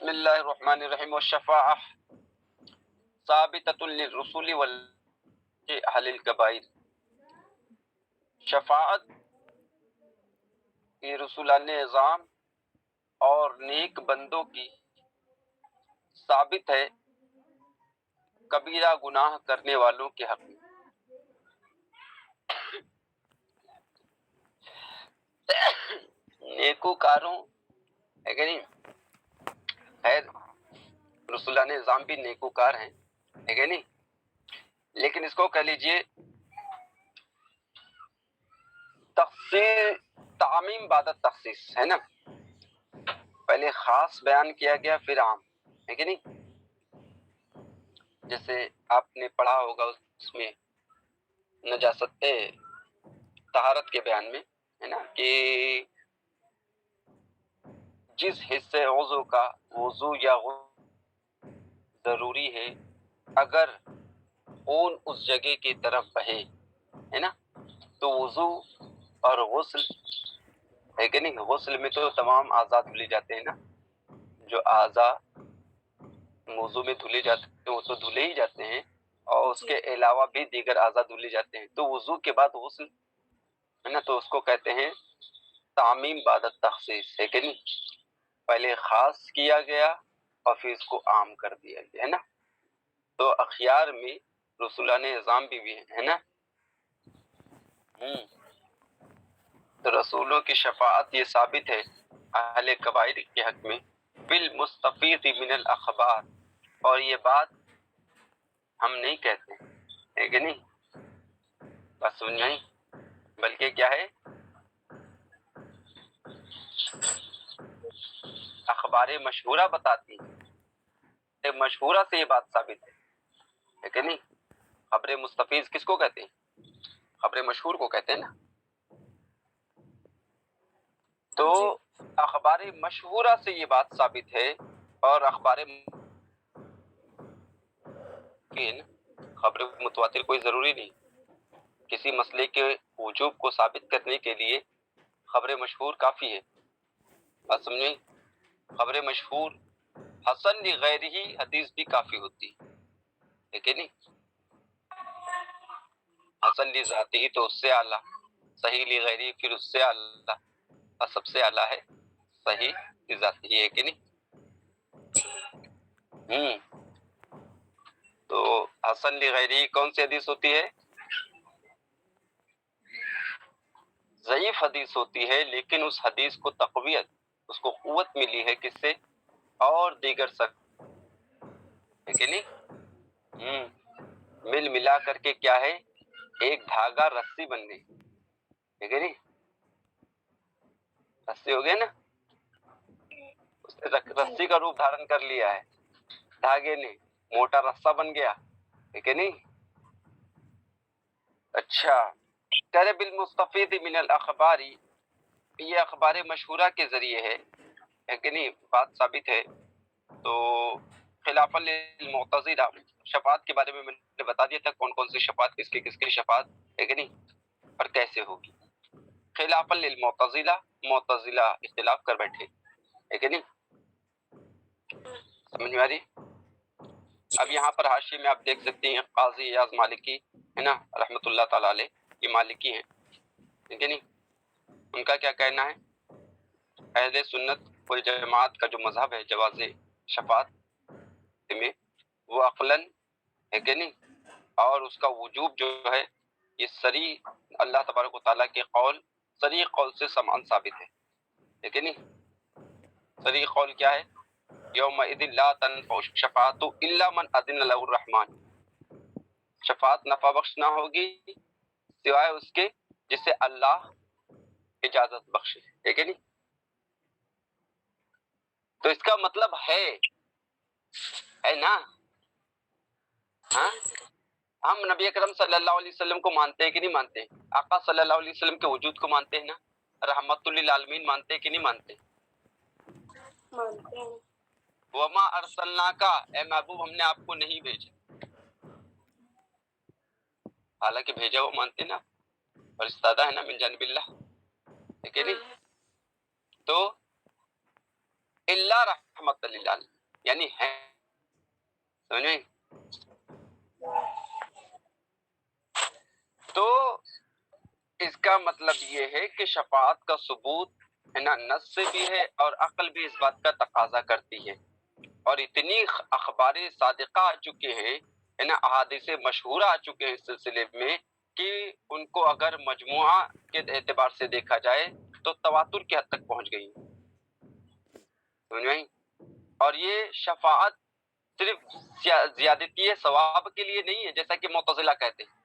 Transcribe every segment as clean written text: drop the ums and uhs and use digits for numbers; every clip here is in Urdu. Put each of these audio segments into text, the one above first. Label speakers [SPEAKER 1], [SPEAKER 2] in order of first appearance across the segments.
[SPEAKER 1] بسم اللہ الرحمن الرحیم والشفاعہ ثابتۃ للرسول واہل الکبائر. شفاعت یہ رسولان اعظام اور نیک بندوں کی ثابت ہے کبیرہ گناہ کرنے والوں کے حق میں. نیکوکاروں ہے کہ نہیں؟ خیر رسولان اعظام بھی نیکوکار ہیں ہے کہ نہیں؟ لیکن اس کو کہہ لیجئے تخصیص، تعمیم بعد تخصیص ہے نا. پہلے خاص بیان کیا گیا پھر عام ہے کہ نہیں. جیسے آپ نے پڑھا ہوگا اس میں نجاست طہارت کے بیان میں ہے نا کہ جس حصے عضو کا وضو یا غسل ضروری ہے اگر خون اس جگہ کی طرف بہے ہے نا تو وضو اور غسل ہے کہ نہیں. غسل میں تو تمام اعضاء دھلے جاتے ہیں نا، جو اعضاء وضو میں دھلے جاتے ہیں وہ تو دھلے ہی جاتے ہیں، اور اس کے علاوہ بھی دیگر اعضاء دھلے جاتے ہیں. تو وضو کے بعد غسل ہے نا، تو اس کو کہتے ہیں تعمیم بعد تخصیص ہے کہ نہیں. پہلے خاص کیا گیا اور پھر اس کو عام کر دیا گیا ہے نا. تو اخیار میں رسولان اعظام بھی ہے نا. تو رسولوں کی شفاعت یہ ثابت ہے اہل کبائر کے حق میں بالمستفیض من الاخبار. اور یہ بات ہم نہیں کہتے ہے کہ نہیں، بس سن نہیں بلکہ کیا ہے اخبار مشہورہ بتاتی ہے. مشہورہ سے یہ بات ثابت ہے کہ نہیں. خبر مستفیض کس کو کہتے ہیں؟ خبر مشہور کو کہتے ہیں نا. تو اخبار مشہورہ سے یہ بات ثابت ہے، اور اخبار خبر متواتر کوئی ضروری نہیں. کسی مسئلے کے وجوب کو ثابت کرنے کے لیے خبر مشہور کافی ہے. بات سمجھیں؟ خبر مشہور حسن لغیرہ ہی حدیث بھی کافی ہوتی ہے کہ نہیں. حسن لذاتہ ہی تو اس سے اعلیٰ، صحیح لغیرہ پھر اس سے اعلیٰ، اور سب سے اعلیٰ ہے صحیح لذاتہ ہی ہے کہ نہیں. تو حسن لغیرہ کون سی حدیث ہوتی ہے؟ ضعیف حدیث ہوتی ہے، لیکن اس حدیث کو تقویت، اس کو قوت ملی ہے کس سے؟ اور دیگر سب ہے کہ نہیں. مل ملا کر کے کیا ہے، ایک دھاگا رسی بن گئی ہے کہ نہیں. رسی ہو گیا نا، اس نے رسی کا روپ دھارن کر لیا ہے، دھاگے نے موٹا رسہ بن گیا ہے کہ نہیں. اچھا کرے بالمستفید من الاخبار، یہ اخبار مشہورہ کے ذریعے ہے کہ نہیں بات ثابت ہے. تو خلافا للمعتزلہ، شفاعت کے بارے میں نے بتا دیا تھا کون کون سی شفاعت، کس کی شفاعت ہے کہ نہیں اور کیسے ہوگی. خلافا للمعتزلہ، معتزلہ اختلاف کر بیٹھے ہے کہ نہیں. سمجھ میں آ رہی؟ اب یہاں پر حاشیے میں آپ دیکھ سکتے ہیں قاضی ایاز مالکی ہے نا رحمۃ اللہ تعالی علیہ، یہ مالکی ہیں ٹھیک ہے نہیں. ان کا کیا کہنا ہے؟ اہل سنت والجماعت کا جو مذہب ہے جواز شفاعت میں، وہ عقلاً ہے کہ نہیں، اور اس کا وجوب جو ہے یہ صریح اللہ تبارک و تعالیٰ کے قول، صریح قول سے سمعن ثابت ہے کہ نہیں. صریح قول کیا ہے؟ یومئذ لا تنفع شفاعت الا من اذن له الرحمن، شفاعت نفع بخش نہ ہوگی سوائے اس کے جسے اللہ اجازت بخشے ہے کہ نہیں. تو اس کا مطلب ہے نا، ہاں ہم نبی اکرم صلی اللہ علیہ وسلم کو مانتے ہیں کہ نہیں مانتے؟ آقا صلی اللہ علیہ وسلم کے وجود کو مانتے ہیں نا؟ رحمت للعالمین مانتے ہیں کہ نہیں مانتے؟
[SPEAKER 2] مانتے ہیں.
[SPEAKER 1] وما ارسلناک، اے محبوب ہم نے آپ کو نہیں بھیجا، حالانکہ بھیجا وہ مانتے نا، اور استادہ ہے نا من جانب اللہ ہے کہ نہیں. تو اللہ رحمت للعالمین، یعنی ہے، سمجھ میں؟ تو اس کا مطلب یہ ہے کہ شفاعت کا ثبوت ہے نا نص سے بھی ہے اور عقل بھی اس بات کا تقاضا کرتی ہے، اور اتنی اخبار صادقہ آ چکے ہیں ہے نا، احادیث مشہورہ آ چکے ہیں اس سلسلے میں کہ ان کو اگر مجموعہ کے اعتبار سے دیکھا جائے تو تواتر کی حد تک پہنچ گئی، سمجھ میں؟ اور یہ شفاعت صرف زیادتی ثواب کے لیے نہیں ہے جیسا کہ معتزلہ کہتے ہیں۔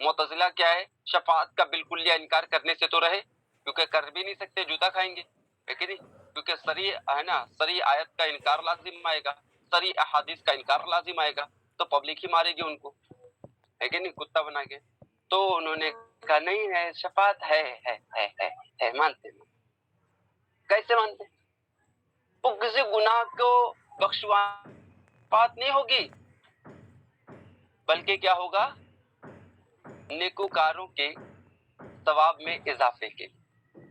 [SPEAKER 1] معتزلہ کیا ہے؟ شفاعت کا بالکل یا انکار کرنے سے تو رہے، کیونکہ کر بھی نہیں سکتے، جوتا کھائیں گے، ہے کہ نہیں؟ کیونکہ صریح ہے نا، صریح آیت کا انکار لازم آئے گا، صریح احادیث کا انکار لازم آئے گا، تو پبلک ہی مارے گی ان کو، ہے کہ نہیں، کتا بنا کے۔ تو انہوں نے کہا نہیں ہے، شفاعت ہے مانتے ہیں۔ کیسے مانتے ہیں؟ تو کسی گناہ کو بخشوات نہیں ہوگی، بلکہ کیا ہوگا؟ نیکوکاروں کے ثواب میں اضافے کے لیے،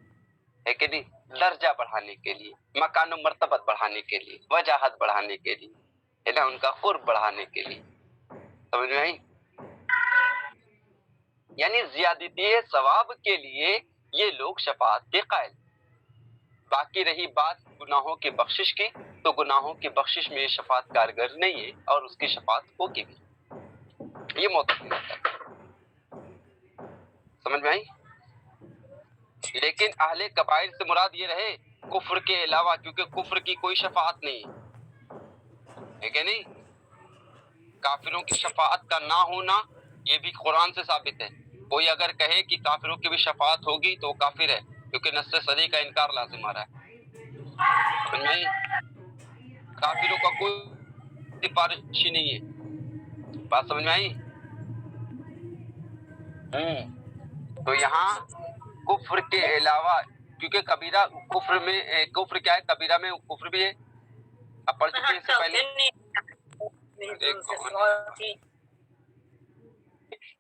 [SPEAKER 1] ہے کہ نہیں، درجہ بڑھانے کے لیے، مکان و مرتبت بڑھانے کے لیے، وجاہت بڑھانے کے لیے، ہے نا، ان کا قرب بڑھانے کے لیے، سمجھ میں آئی؟ یعنی زیادتی ثواب کے لیے یہ لوگ شفاعت کے قائل۔ باقی رہی بات گناہوں کی بخشش کی، تو گناہوں کی بخشش میں یہ شفاعت کارگر نہیں ہے، اور اس کی شفاعت ہوگی بھی، یہ معتقد ہے، سمجھ میں آئی؟ لیکن اہل کبائر سے مراد یہ رہے کفر کے علاوہ، کیونکہ کفر کی کوئی شفاعت نہیں ہے کہ نہیں؟ کافروں کی شفاعت کا نہ ہونا یہ بھی قرآن سے ثابت ہے۔ کوئی اگر کہے کہ کافروں کی بھی شفاعت ہوگی تو وہ کافر ہے، کیونکہ نص صریح کا انکار لازم آ رہا ہے۔ نہیں، کافروں کا کوئی سفارشی نہیں ہے، بات سمجھ میں آئی؟ تو یہاں کفر کے علاوہ، کیونکہ کبیرہ کفر میں کفر کیا ہے؟ کبیرہ میں کفر بھی ہے، اب پڑھ چکے ہیں اس سے پہلے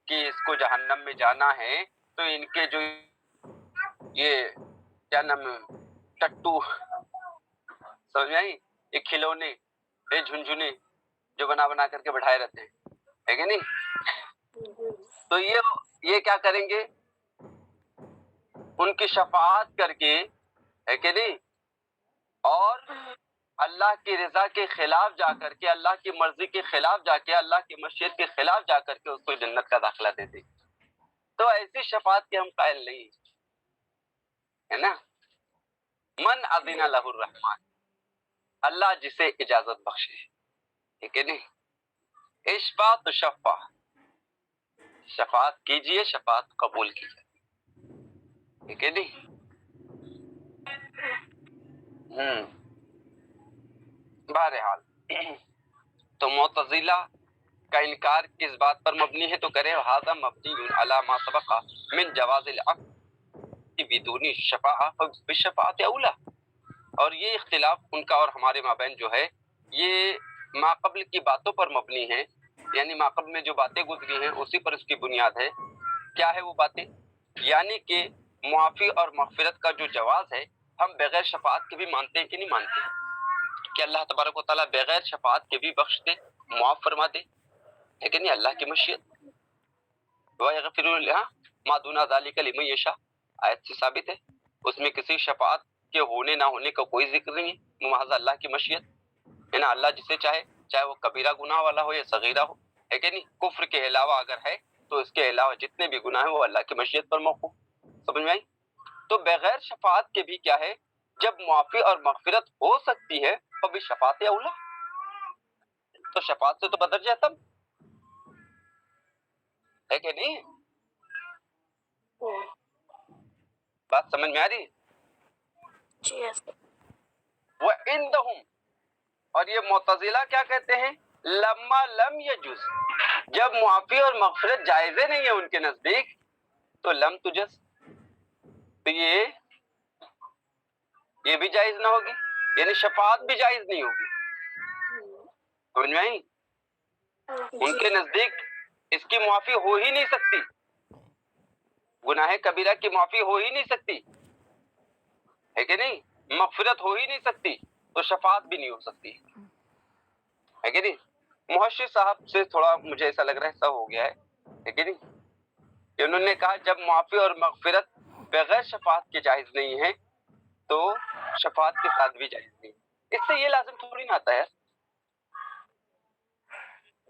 [SPEAKER 1] کہ اس کو جہنم میں جانا ہے، تو ان کے جو یہ کیا نام ہے، ٹٹو، سمجھ میں آئی؟ یہ کھلونے، یہ جھنجھنے جو بنا بنا کر کے بٹھائے رہتے ہیں، ہے کہ نہیں؟ تو یہ کیا کریں گے؟ ان کی شفاعت کر کے، ہے کہ نہیں، اور اللہ کی رضا کے خلاف جا کر کے، اللہ کی مرضی کے خلاف جا کے، اللہ کی مشیت کے خلاف جا کر کے اس کو جنت کا داخلہ دے دیں۔ تو ایسی شفاعت کے ہم قائل نہیں، ہے نا؟ من اذن لہ الرحمن، اللہ جسے اجازت بخشے، ٹھیک ہے نہیں؟ اشفاع تو شفاع، شفاعت کیجئے، شفاعت قبول کیجئے، ٹھیک ہے نہیں؟ بہرحال تو معتزلہ کا انکار کس بات پر مبنی ہے؟ تو کرے ھذا مبنی علی ما سبق من جواز العقد بدون شفاعہ بالشفاعت اولی، اور یہ اختلاف ان کا اور ہمارے مابین جو ہے یہ ما قبل کی باتوں پر مبنی ہے، یعنی ما قبل میں جو باتیں گزری ہیں اسی پر اس کی بنیاد ہے۔ کیا ہے وہ باتیں؟ یعنی کہ معافی اور مغفرت کا جو جواز ہے، ہم بغیر شفاعت کے بھی مانتے ہیں کہ نہیں مانتے؟ کہ اللہ تبارک و تعالیٰ بغیر شفاعت کے بھی بخش دے، معاف فرما دے، ہے کہ نہیں؟ اللہ کی مشیت، وَيَغْفِرُ لَهُ مَا دُونَ ذَلِكَ لِمَن يَشَاءُ، آیت سے ثابت ہے، اس میں کسی شفاعت کے ہونے نہ ہونے کا کوئی ذکر نہیں ہے، محض اللہ کی مشیت ہے نا، اللہ جسے چاہے، چاہے وہ کبیرہ گناہ والا ہو یا صغیرہ ہو، ہے کہ نہیں؟ کفر کے علاوہ اگر ہے تو اس کے علاوہ جتنے بھی گناہ ہیں وہ اللہ کی مشیت پر موقوف، سمجھ میں آئی؟ تو بغیر شفاعت کے بھی کیا ہے؟ جب معافی اور مغفرت ہو سکتی ہے تو بھی شفاعت اولا، تو شفاعت سے تو بدرجہ تم، ہے کہ نہیں؟ بات سمجھ میں آ رہی؟ وَعِندَهُمْ، اور یہ معتزلہ کیا کہتے ہیں؟ لما لم یجوز، جب معافی اور مغفرت جائزے نہیں ہے ان کے نزدیک، تو لم تجز، تو یہ بھی جائز نہ ہوگی، یعنی شفاعت بھی جائز نہیں ہوگی، سمجھ میں آئی؟ ان کے نزدیک اس کی معافی ہو ہی نہیں سکتی، گناہ کبیرہ کی معافی ہو ہی نہیں سکتی، ہے کہ نہیں؟ مغفرت ہو ہی نہیں سکتی، تو شفاعت بھی نہیں ہو سکتی، ہے کہ نہیں؟ محشر صاحب سے تھوڑا مجھے ایسا لگ رہا ہے ایسا ہو گیا ہے کہ نہیں، کہ انہوں نے کہا جب معافی اور مغفرت بغیر شفاعت کے جائز نہیں ہے تو شفاعت کے ساتھ بھی جائز نہیں. اس سے یہ لازم تھوڑی نہ آتا ہے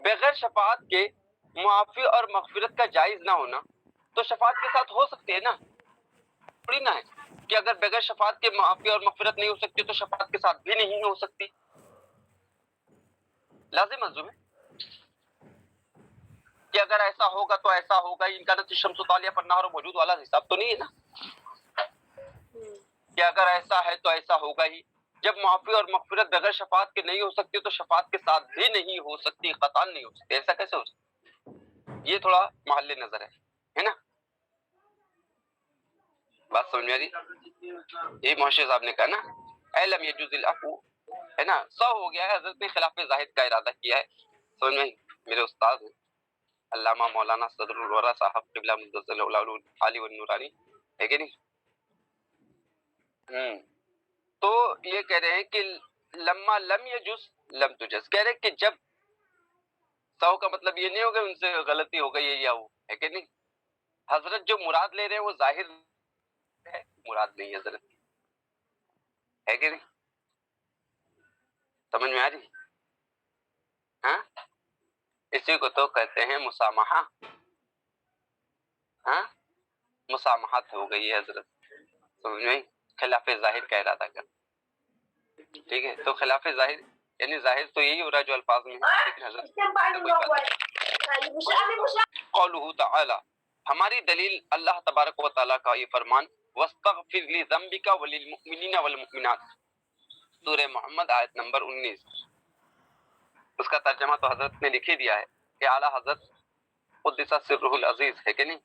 [SPEAKER 1] بغیر شفاعت کے معافی اور مغفرت کا جائز نہ ہونا تو شفاعت کے ساتھ ہو سکتے ہیں نا، تھوڑی نہ ہے کہ اگر بغیر شفاعت کے معافی اور مغفرت نہیں ہو سکتی تو شفاعت کے ساتھ بھی نہیں ہو سکتی. لازم ملزوم ہے کہ اگر ایسا ہوگا تو ایسا ہوگا. ان کا نہ شمس و طالیہ پر نہار و موجود والا حساب تو نہیں ہے نا کہ اگر ایسا ہے تو ایسا ہوگا ہی. جب معافی اور مغفرت بغیر شفاعت کے نہیں ہو سکتی تو شفاعت کے ساتھ بھی نہیں ہو سکتی، قطعاً نہیں ہو سکتی. ایسا کیسے ہو سکتا؟ یہ تھوڑا محل نظر ہے نا. بات سمجھ میں آ رہی؟ یہ محشر صاحب نے کہا نا اے لم یجوز العفو، ہے نا، سو ہو گیا ہے. حضرت نے خلاف زاہد کا ارادہ کیا ہے. سمجھ میں میرے استاد ہیں علامہ مولانا صدر الورا صاحب قبلہ مجدد علی والنورانی، ہے کہ نہیں؟ تو یہ کہہ رہے ہیں کہ لما لم یجوز لم تجز، کہہ رہے ہیں کہ جب سو کا مطلب یہ نہیں ہوگا ان سے غلطی ہو گئی ہے یا وہ، ہے کہ نہیں؟ حضرت جو مراد لے رہے ہیں وہ ظاہر ہے، مراد نہیں ہے حضرت، ہے کہ نہیں؟ سمجھ میں آ رہی؟ ہاں، اسی کو تو کہتے ہیں مسامحہ. ہاں، مسامحت ہو گئی ہے حضرت، سمجھ میں؟ خلاف ظاہر کا ارادہ کر، ٹھیک ہے. تو خلاف ظاہر یعنی ظاہر تو یہی ہو رہا ہے جو الفاظ میں ہے، لیکن حضرت قولہ تعالی، ہماری دلیل اللہ تبارک و تعالیٰ کا یہ فرمان وَاسْتَغْفِرْ لِذَنْبِكَ وَلِلْمُؤْمِنِينَ وَالْمُؤْمِنَاتِ، سورہ محمد آیت نمبر 19. اس کا ترجمہ تو حضرت نے لکھ ہی دیا ہے کہ اعلیٰ حضرت قدس سرہ العزیز، ہے کہ نہیں،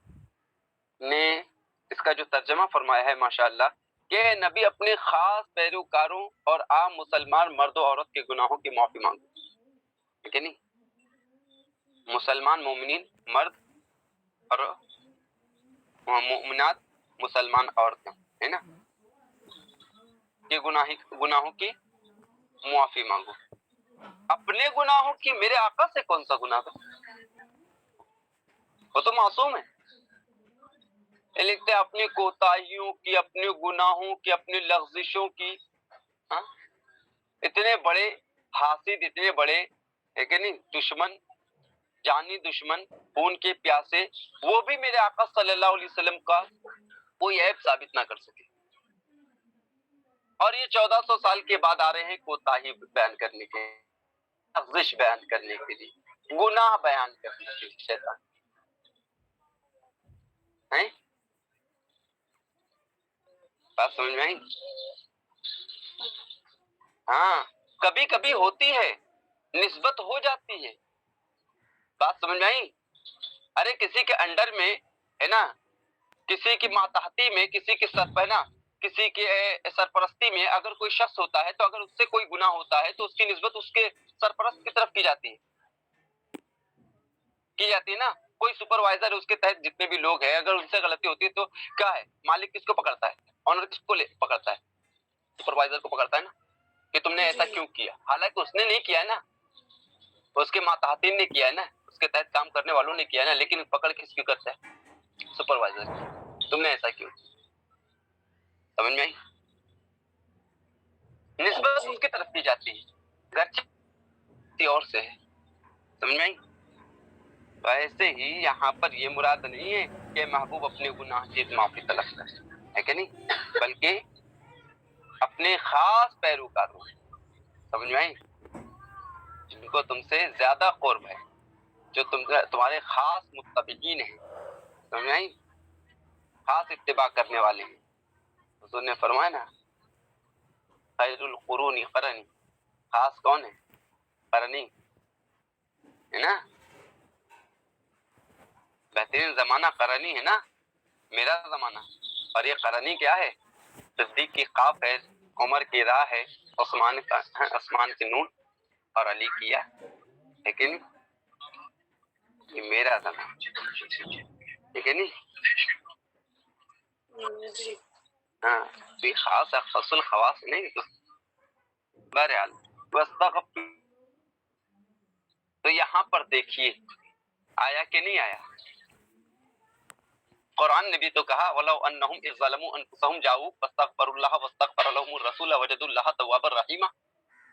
[SPEAKER 1] نے اس کا جو ترجمہ فرمایا ہے ماشاءاللہ کہ نبی اپنے خاص پیروکاروں اور عام مسلمان مرد و عورت کے گناہوں کی معافی مانگو، ہے کہ نہیں؟ مسلمان مومنین مرد اور مومنات مسلمان عورتیں، ہے نا، یہ گناہوں کی معافی مانگو. اپنے گناہوں کی میرے آقا سے کون سا گناہ تھا؟ وہ تو معصوم ہے. لکھتے ہیں اپنی کوتاہیوں کی، اپنے گناہوں کی، اپنی لغزشوں کی. ہاں، اتنے بڑے حاسد، اتنے بڑے، ہے کہ نہیں، دشمن، جانی دشمن، خون کے پیاسے، وہ بھی میرے آقا صلی اللہ علیہ وسلم کا کوئی عیب ثابت نہ کر سکے. اور یہ 1400 سال کے بعد آ رہے ہیں کوتاہی بیان کرنے کے، لغزش بیان کرنے کے لیے، گناہ بیان کرنے کے لیے. شیطان ہیں، بات سمجھ میں آئی؟ ہاں، کبھی کبھی ہوتی ہے، نسبت ہو جاتی ہے. بات سمجھ میں آئی؟ ارے کسی کے انڈر میں، ہے نا، کسی کی ماتحتی میں، کسی کے سرپنا، کسی کے سرپرستی میں اگر کوئی شخص ہوتا ہے تو اگر اس سے کوئی گناہ ہوتا ہے تو اس کی نسبت اس کے سرپرست کی طرف کی جاتی ہے نا. کوئی سپروائزر، اس کے تحت جتنے بھی لوگ ہیں، اگر ان سے غلطی ہوتی ہے تو کیا ہے، مالک کس کو پکڑتا ہے؟ آنر کس کو پکڑتا ہے؟ سپروائزر کو پکڑتا ہے نا، کہ تم نے ایسا کیوں کیا. حالانکہ اس نے نہیں کیا ہے نا، اس کے ماتحتین نے کیا ہے نا، اس کے تحت کام کرنے والوں نے کیا ہے نا، لیکن پکڑ کس کی کرتا ہے؟ سپروائزر. تم نے ایسا کیوں؟ سمجھ میں آئی؟ نسبت اس کی طرف کی جاتی ہے، گرچہ کسی اور سے ہے. سمجھ میں آئی؟ ویسے ہی یہاں پر یہ مراد نہیں ہے کہ محبوب اپنے گناہ کی معافی طلب کرے، ہے کہ نہیں، بلکہ اپنے خاص پیروکاروں، سمجھ میں آئی، جن کو تم سے زیادہ قرب ہے، جو تمہارے خاص متبعین ہیں، سمجھ میں آئی، خاص اتباع کرنے والے ہیں. حضور نے فرمایا نا خیر القرون قرنی، خاص کون ہے؟ قرنی، ہے نا، بہترین زمانہ قرنی ہے نا، میرا زمانہ. اور یہ قرنی کیا ہے؟ صدیق کی قاف ہے، عمر کی راہ ہے، عثمان کی نون، اور علی کیا ہے کہ نہیں، یہ میرا زمانہ، ٹھیک ہے نہیں. ہاں، یہ خاص خاص الخواص نہیں. بہرحال تو یہاں پر دیکھیے آیا کہ نہیں آیا؟ قرآن نے بھی تو کہا وَلَوْ أَنَّهُمْ إِذْ ظَلَمُوا أَنفُسَهُمْ جَاءُوا فَاسْتَغْفَرُوا اللَّهَ وَاسْتَغْفَرَ لَهُمُ الرَّسُولُ وَوَجَدُوا اللَّهَ تَوَّابًا رَحِيمًا۔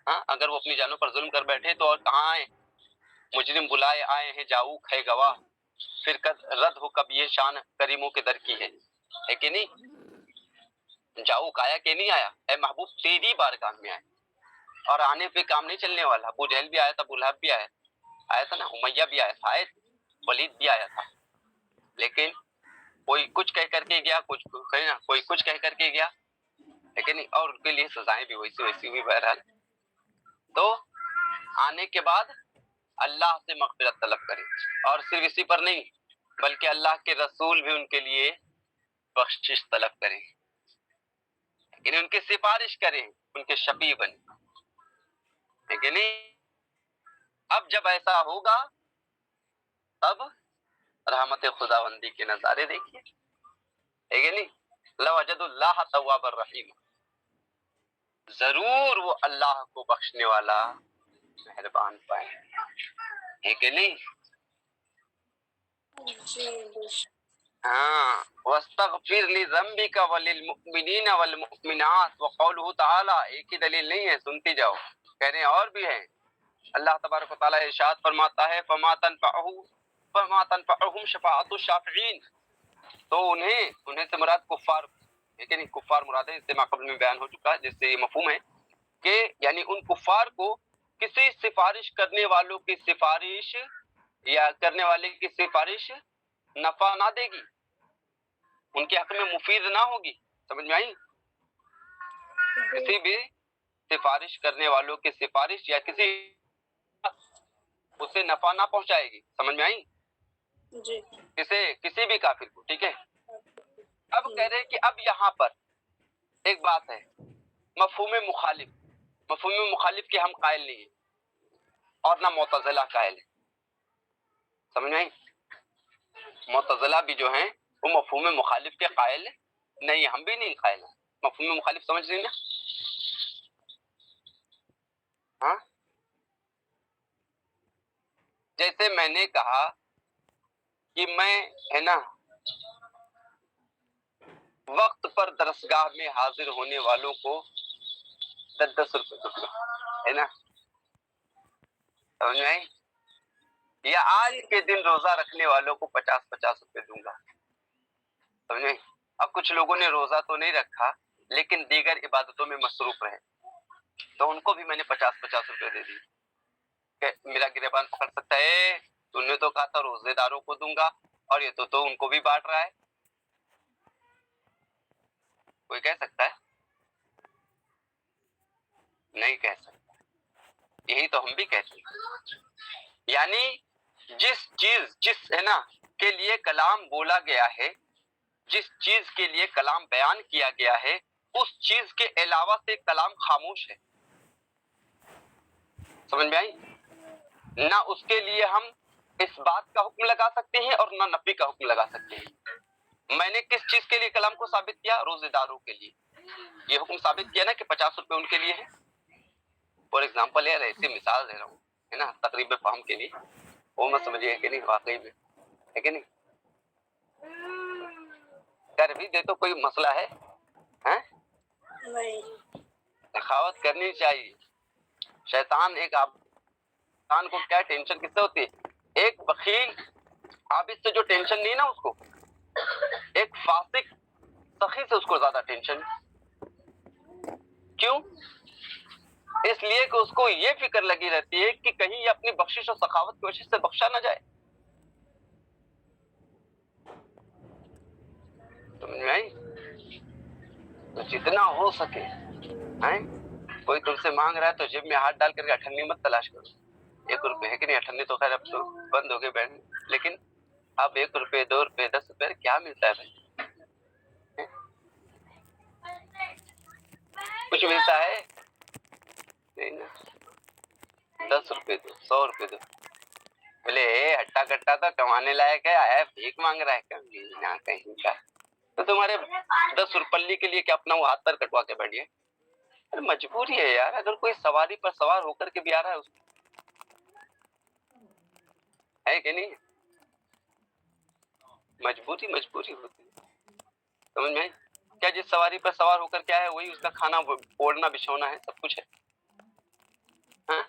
[SPEAKER 1] ہاں، اگر وہ اپنی جانوں پر ظلم کر بیٹھے تو اور کہاں آئے؟ مجرم بلائے آئے ہیں، جاؤک ہے گواہ، پھر رد ہو کب یہ شان کریموں کے در کی ہے کہ نہیں؟ جاؤک آیا کہ نہیں آیا؟ اے محبوب تیری بارگاہ میں آئے، اور آنے پہ کام نہیں چلنے والا۔ ابو جہل بھی آیا تھا، ابو لہب بھی آیا تھا نا، امیہ بھی آیا تھا، ولید بھی آیا تھا، لیکن کوئی کچھ کہہ کر کے گیا، کوئی کچھ کہہ کر کے گیا، لیکن اور ان کے لیے سزائیں بھی ویسی ہوئی۔ بہرحال تو آنے کے بعد اللہ سے مغفرت طلب کریں، اور صرف اسی پر نہیں بلکہ اللہ کے رسول بھی ان کے لیے بخشش طلب کریں، یعنی ان کی سفارش کریں، ان کے شفیع بنیں، لیکن نہیں۔ اب جب ایسا ہوگا تب رحمت خداوندی کے نظارے دیکھیے، ہے کہ نہیں؟ لَوَجَدُوا اللَّهَ تَوَّابًا رَحِيمًا، ضرور وہ اللہ کو بخشنے والا مہربان پائیں، ہے کہ نہیں؟ ہاں، وَاسْتَغْفِرْ لِذَنبِكَ وَلِلْمُؤْمِنِينَ وَالْمُؤْمِنَاتِ وَقَوْلُهُ تعالیٰ، ایک ہی دلیل نہیں ہے، سنتی جاؤ، کہہ رہے ہیں اور بھی ہیں۔ اللہ تبارک و تعالیٰ ارشاد فرماتا ہے فَمَا تَنْفَعُهُمْ شَفَاعَةُ الشَّافِعِينَ، تو انہیں سے مراد کفار، لیکن کفار مراد ہے، اس سے قبل میں بیان ہو چکا ہے، جس سے یہ مفہوم ہے کہ یعنی ان کفار کو کسی سفارش کرنے والوں کی سفارش یا کرنے والے کی سفارش نفع نہ دے گی، ان کے حق میں مفید نہ ہوگی، سمجھ میں آئی؟ کسی بھی سفارش کرنے والوں کی سفارش یا کسی اسے نفع نہ پہنچائے گی، سمجھ میں آئی؟ جی، کسی بھی کافر کو، ٹھیک ہے؟ اب کہہ رہے کہ اب یہاں پر ایک بات ہے، مفہوم مخالف کے ہم قائل نہیں ہیں، اور نہ معتزلہ قائل ہے، سمجھ میں آئی؟ معتزلہ بھی جو ہیں وہ مفہوم مخالف کے قائل نہیں، ہم بھی نہیں قائل ہیں۔ مفہوم مخالف سمجھ رہی نا؟ ہاں، جیسے میں نے کہا کہ میں ہے نا وقت پر درسگاہ میں حاضر ہونے والوں کو 10 روپے دوں گا، ہے نا؟ سمجھ میں آئی؟ یا آج کے دن روزہ رکھنے والوں کو 50 روپے دوں گا، سمجھ میں؟ اب کچھ لوگوں نے روزہ تو نہیں رکھا لیکن دیگر عبادتوں میں مصروف رہے، تو ان کو بھی میں نے 50 روپے دے دی کہ میرا گریبان پکڑ سکتا ہے، تو نے تو کہا تھا روزے داروں کو دوں گا، اور یہ تو ان کو بھی بانٹ رہا ہے، کوئی کہہ سکتا ہے؟ نہیں کہہ سکتا، یہی تو ہم بھی کہتے ہیں، یعنی جس ہے نا کے لیے کلام بولا گیا ہے، جس چیز کے لیے کلام بیان کیا گیا ہے، اس چیز کے علاوہ سے کلام خاموش ہے، سمجھ میں آئی؟ نہ اس کے لیے ہم اس بات کا حکم لگا سکتے ہیں اور نہ نفی کا حکم لگا سکتے ہیں۔ میں نے کس چیز کے لیے کلام کو ثابت کیا؟ روزے داروں کے لیے یہ حکم ثابت کیا نا کہ 50 روپے ان کے لیے ہے۔ فور ایگزامپل یار ایسی مثال دے رہا ہوں، ہے نا، تقریب فہم کے لیے، وہ میں سمجھیے کہ نہیں واقعی میں، ہے کہ نہیں؟ کر بھی دے تو کوئی مسئلہ ہے؟ نہیں، دکھاوت کرنی چاہیے۔ شیطان انسان کو کیا ٹینشن کس سے ہوتی ہے؟ ایک بخیل عابد سے جو ٹینشن نہیں نا اس کو، ایک فاسق سخی سے اس کو زیادہ ٹینشن۔ کیوں؟ اس لیے کہ اس کو یہ فکر لگی رہتی ہے کہ کہیں یہ اپنی بخشش اور سخاوت کی وجہ سے بخشا نہ جائے، سمجھ میں آئی؟ تو جتنا ہو سکے کوئی تم سے مانگ رہا ہے تو جیب میں ہاتھ ڈال کر کے اٹھنی مت تلاش کرو۔ 1 روپے ہے کہ نہیں؟ اٹھنی تو خیر اب تو بند ہو گئے بہن، لیکن اب 1 روپے 2 روپے 10 روپے کیا ملتا ہے بھائی؟ کچھ ملتا ہے نہیں نا۔ 10 روپے دو، 100 روپے دو، بولے ہٹا کٹا تو کمانے لائق ہے، بھیک مانگ رہا ہے کہیں کا، تو تمہارے 10 روپے کے لیے کیا اپنا وہ ہاتھ پر کٹوا کے بیٹھیے؟ مجبوری ہے یار، اگر کوئی سواری پر سوار ہو کر کے بھی آ رہا ہے اس کہ نہیں؟ مجبوری ہوتی ہے، سمجھ میں؟ کیا جس سواری پر سوار ہو کر کیا ہے وہی اس کا کھانا اوڑھنا بچھونا ہے، سب کچھ ہے؟ ہاں،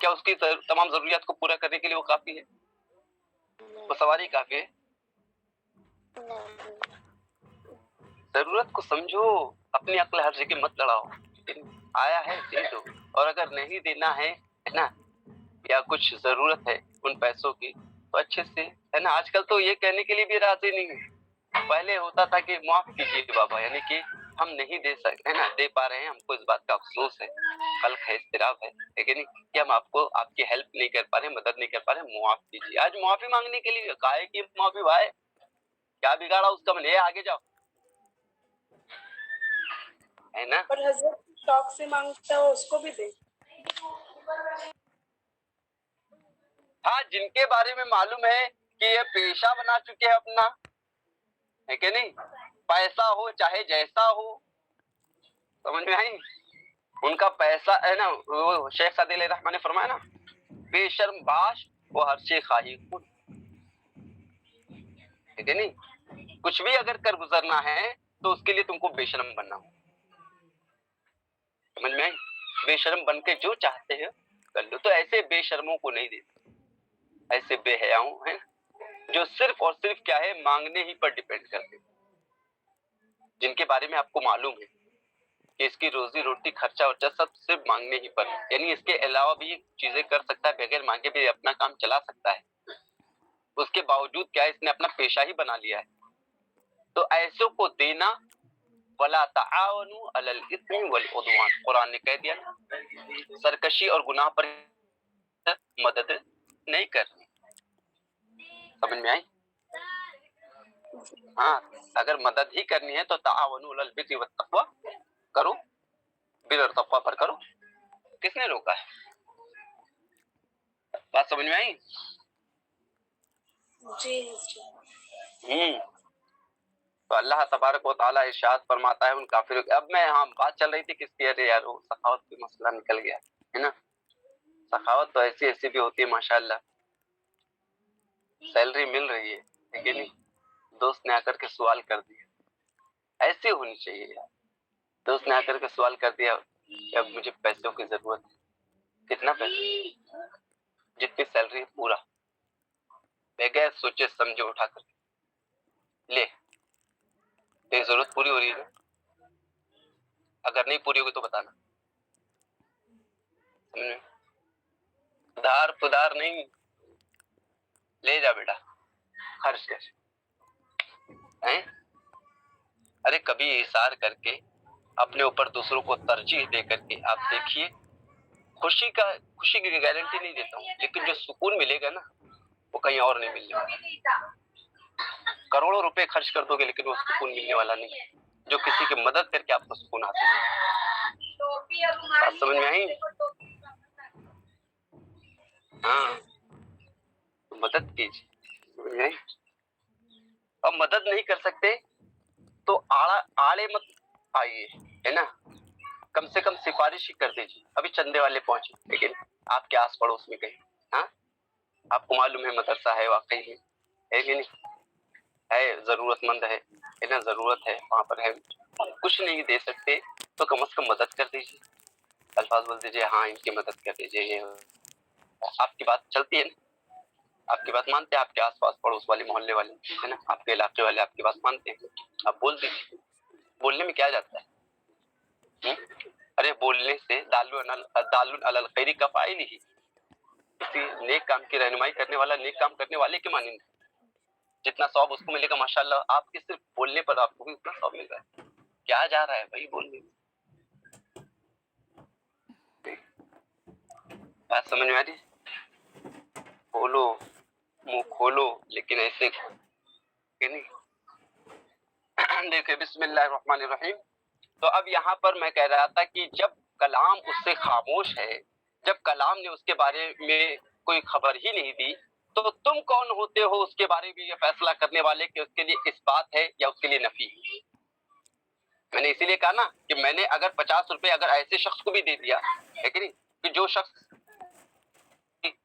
[SPEAKER 1] کیا اس کی تمام ضروریات کو پورا کرنے کے لیے وہ کافی ہے؟ وہ سواری کافی ہے؟ ضرورت کو سمجھو، اپنی عقل ہر جگہ مت لڑاؤ، آیا ہے دے دو، اور اگر نہیں دینا ہے نا، یا کچھ ضرورت ہے ان پیسوں کی تو اچھے سے ہے نا. آج کل تو یہ کہنے کے لیے بھی راضی نہیں ہے، پہلے ہوتا تھا کہ معاف کیجیے بابا، یعنی کہ ہم نہیں دے سکتے ہے نا، دے پا رہے ہیں، ہم کو اس بات کا افسوس ہے، خلق ہے، اضطراب ہے، لیکن کہ ہم آپ کو آپ کی ہیلپ نہیں کر پا رہے، مدد نہیں کر پا رہے، معاف کیجیے. آج معافی مانگنے کے لیے کہے کہ معافی بھائی کیا بگاڑا اس کا، میں نے آگے جاؤ ہے نا.
[SPEAKER 2] اور حضرت شوق سے مانگتا ہو اس کو بھی دے.
[SPEAKER 1] ہاں، جن کے بارے میں معلوم ہے کہ یہ پیشہ بنا چکے ہیں اپنا، ہے کہ نہیں، پیسہ ہو چاہے جیسا ہو، سمجھ میں آئی؟ ان کا پیسہ ہے نا، وہ شیخ سعدی علیہ الرحمٰن نے فرمایا نا، بے شرم باش وہ ہر شے خواہی خود، ہے کہ نہیں. کچھ بھی اگر کر گزرنا ہے تو اس کے لیے تم کو بے شرم بننا ہو، سمجھ میں آئی؟ بے شرم بن کے جو چاہتے ہیں کر لو. تو ایسے بے شرموں کو نہیں دیتے، ایسے بے حیاؤں ہیں جو صرف اور صرف کیا ہے، مانگنے ہی پر ڈیپینڈ کرتے، جن کے بارے میں آپ کو معلوم ہے کہ اس کی روزی روٹی خرچہ ورچہ سب صرف مانگنے ہی پر، یعنی اس کے علاوہ بھی چیزیں کر سکتا ہے، بغیر مانگے بھی اپنا کام چلا سکتا ہے، اس کے باوجود کیا ہے اس نے اپنا پیشہ ہی بنا لیا ہے. تو ایسوں کو دینا، وَلَا تَعَاوَنُوا عَلَى الْإِثْمِ وَالْعُدْوَانِ، قرآن نے کہہ دیا سرکشی اور گناہ پر مدد نہیں کرنی، سمجھ میں آئی؟ ہاں، اگر مدد ہی کرنی ہے تو تعاونوا علی البر والتقوی کرو، بر اور تقوی پر کرو. کس نے روکا ہے؟ بات سمجھ میں آئی؟
[SPEAKER 2] جی.
[SPEAKER 1] تو اللہ تبارک و تعالیٰ ارشاد فرماتا ہے ان کافروں کے. اب میں ہاں بات چل رہی تھی کس کی، ارے یار وہ سخاوت کی مسئلہ نکل گیا ہے نا. سخاوت تو ایسی بھی ہوتی ہے ماشاءاللہ، سیلری مل رہی ہے کہ نہیں، دوست نے آ کر کے سوال کر دیا، ایسے ہونی چاہیے یار. دوست نے آ کر کے سوال کر دیا کہ اب مجھے پیسوں کی ضرورت ہے، کتنا پیسہ، جتنی سیلری ہے پورا، بغیر سوچے سمجھے اٹھا کر لے، تیری ضرورت پوری ہو رہی ہے نا؟ اگر نہیں پوری ہوگی تو بتانا، دار پدار نہیں، لے جا بیٹا خرچ کر. ارے کبھی احسار کر کے اپنے اوپر دوسروں کو ترجیح دے کر کے آپ دیکھیے، خوشی کی گارنٹی نہیں دیتا ہوں، لیکن جو سکون ملے گا نا وہ کہیں اور نہیں ملنے والا. کروڑوں روپے خرچ کر دو گے لیکن وہ سکون ملنے والا نہیں جو کسی کی مدد کر کے آپ کو سکون حاصل ہے. بات سمجھ میں آئی؟ ہاں، مدد کیجیے. اب مدد نہیں کر سکتے تو آڑے مت آئیے، ہے نا، کم سے کم سفارش ہی کر دیجیے. ابھی چندے والے پہنچے لیکن آپ کے آس پڑوس میں کہیں، ہاں آپ کو معلوم ہے مدرسہ ہے واقعی ہے کہ نہیں، ہے ضرورت مند ہے نا، ضرورت ہے وہاں پر ہے، کچھ نہیں دے سکتے تو کم از کم مدد کر دیجیے، الفاظ بول دیجیے ہاں ان کی مدد کر دیجیے. یہ آپ کی بات چلتی ہے نا، آپ کی بات مانتے ہیں، آپ کے آس پاس پڑوس والے محلے والے ہے نا، آپ کے علاقے والے آپ کی بات مانتے ہیں، آپ بول دیجیے. بولنے میں کیا جاتا ہے؟ ارے بولنے سے دال علی الخیر کفاعل ہی، کسی نیک کام کی رہنمائی کرنے والا نیک کام کرنے والے کے مانند، جتنا ثواب اس کو ملے گا ماشاءاللہ آپ کے صرف بولنے پر آپ کو بھی اتنا ثواب مل رہا ہے. کیا جا رہا ہے بھائی بولنے میں؟ بات سمجھ میں آ رہی؟ کھولو منہ کھولو لیکن ایسے کہ نہیں. دیکھیں بسم اللہ الرحمن الرحیم. تو اب یہاں پر میں کہہ رہا تھا کہ جب کلام اس سے خاموش ہے، جب کلام نے اس کے بارے میں کوئی خبر ہی نہیں دی، تو تم کون ہوتے ہو اس کے بارے میں یہ فیصلہ کرنے والے کہ اس کے لیے اس بات ہے یا اس کے لیے نفی؟ میں نے اسی لیے کہا نا کہ میں نے اگر 50 روپے اگر ایسے شخص کو بھی دے دیا ہے کہ نہیں، کہ جو شخص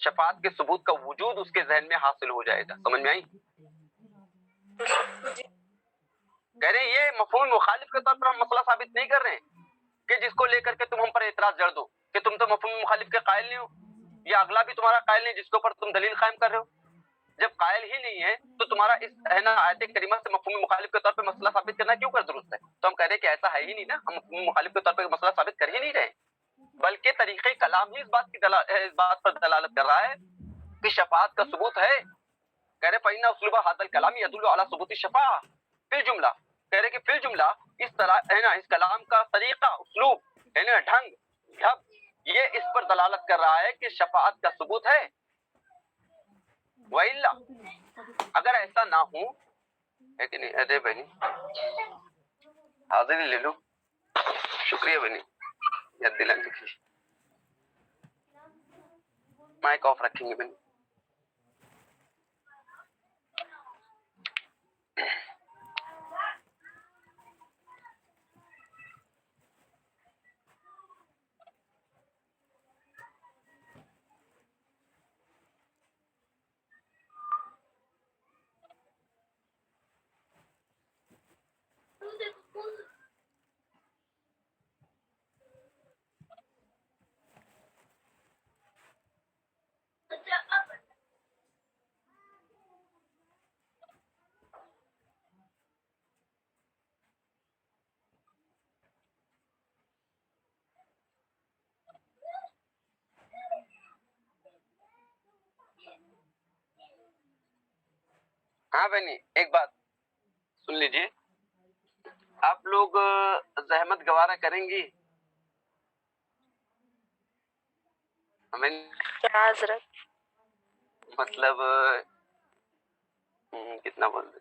[SPEAKER 1] شفاعت کے ثبوت کا وجود اس کے ذہن میں حاصل ہو جائے گا. سمجھ میں آئی؟ کہہ رہے ہیں یہ مفہوم مخالف کے طور پر ہم مسئلہ ثابت نہیں کر رہے ہیں کہ جس کو لے کر کے تم ہم پر اعتراض جڑ دو کہ تم تو مفہوم مخالف کے قائل نہیں ہو، یا اگلا بھی تمہارا قائل نہیں جس کے اوپر تم دلیل قائم کر رہے ہو. جب قائل ہی نہیں ہے تو تمہارا اس ہے نا آیت کریمہ سے مفہوم مخالف کے طور پہ مسئلہ ثابت کرنا کیوں کر درست ہے؟ تو ہم کہہ رہے ہیں کہ ایسا ہے ہی نہیں نا، ہم مفہوم مخالف کے طور پہ مسئلہ ثابت کر ہی نہیں رہے، بلکہ طریقہ کلام ہی اس بات پر دلالت کر رہا ہے کہ شفاعت کا ثبوت ہے. کہہ رہے فإن اسلوب هذا الكلام يدل على ثبوت الشفاعة فی الجملہ. کہہ رہے کہ فی الجملہ اس طرح ہے نا اس کلام کا طریقہ، اسلوب ہے نا ڈھنگ، ڈھب، یہ اس پر دلالت کر رہا ہے کہ شفاعت کا ثبوت ہے. وَإِلَّا اگر ایسا نہ ہو ہے کہ نہیں؟ ارے بہنی حاضری لے لو، شکریہ بہنی یاد دلانے کے لیے. مائک آف رکھیں گے بہنی. ہاں بہنی ایک بات سن لیجیے، آپ لوگ زحمت گوارا کریں گی ہمیں؟
[SPEAKER 2] کیا حضرت؟
[SPEAKER 1] مطلب کتنا بول رہے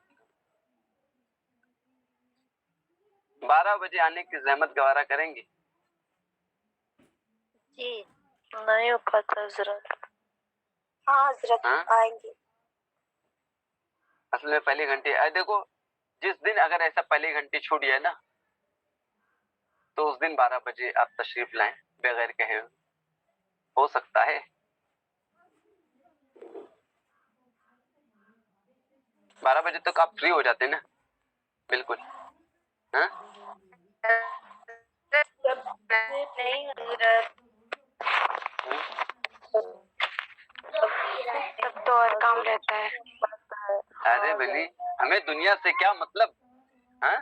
[SPEAKER 1] 12 بجے آنے کی زحمت گوارا کریں گی؟
[SPEAKER 2] جی نہیں ہو پاتا حضرت. ہاں حضرت
[SPEAKER 1] ہاں؟
[SPEAKER 2] آئیں گے.
[SPEAKER 1] اصل میں پہلے گھنٹے دیکھو، جس دن اگر ایسا پہلے گھنٹے چھوٹ جائے نا تو اس دن 12 بجے آپ تشریف لائیں بغیر کہے. ہو سکتا ہے 12 بجے تک آپ فری ہو جاتے نا بالکل. ہاں
[SPEAKER 2] نہیں حضرت، تب تو اور کام رہتا ہے.
[SPEAKER 1] ارے بنی ہمیں دنیا سے کیا مطلب؟ ہاں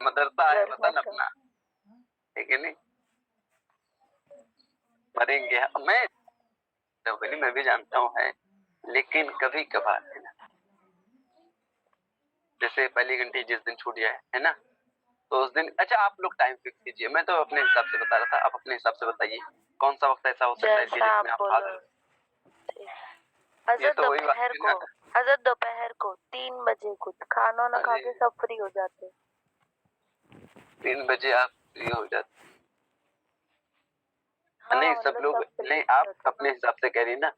[SPEAKER 1] مدرسہ ہے وطن اپنا، ٹھیک ہے نہیں؟ مریں گے میں بھی جانتا ہوں ہے، لیکن کبھی کبھار ہے نا، جیسے پہلی گھنٹی جس دن چھوٹ جائے ہے نا تو اس دن اچھا آپ لوگ ٹائم فکس کیجئے. میں تو اپنے حساب سے بتا رہا تھا، آپ اپنے حساب سے بتائیے کون سا وقت ایسا ہو سکتا ہے کہ
[SPEAKER 2] جیسا
[SPEAKER 1] جس
[SPEAKER 2] آپ
[SPEAKER 1] میں آپ
[SPEAKER 2] بولو.
[SPEAKER 1] حاضر. یہ
[SPEAKER 2] حضرت
[SPEAKER 1] تو وہی بات
[SPEAKER 2] دوپہر
[SPEAKER 1] ہے
[SPEAKER 2] کو،
[SPEAKER 1] نا.
[SPEAKER 2] حضرت دوپہر کو 3 بجے کچھ کھانا نہ کھا کے سب فری ہو جاتے.
[SPEAKER 1] 3 بجے آپ فری ہو جاتے؟
[SPEAKER 2] ہاں
[SPEAKER 1] نہیں سب
[SPEAKER 2] مطلب
[SPEAKER 1] لوگ
[SPEAKER 2] سب فری
[SPEAKER 1] نہیں،
[SPEAKER 2] ہو
[SPEAKER 1] آپ
[SPEAKER 2] جاتے.
[SPEAKER 1] اپنے حساب سے کہہ رہی نا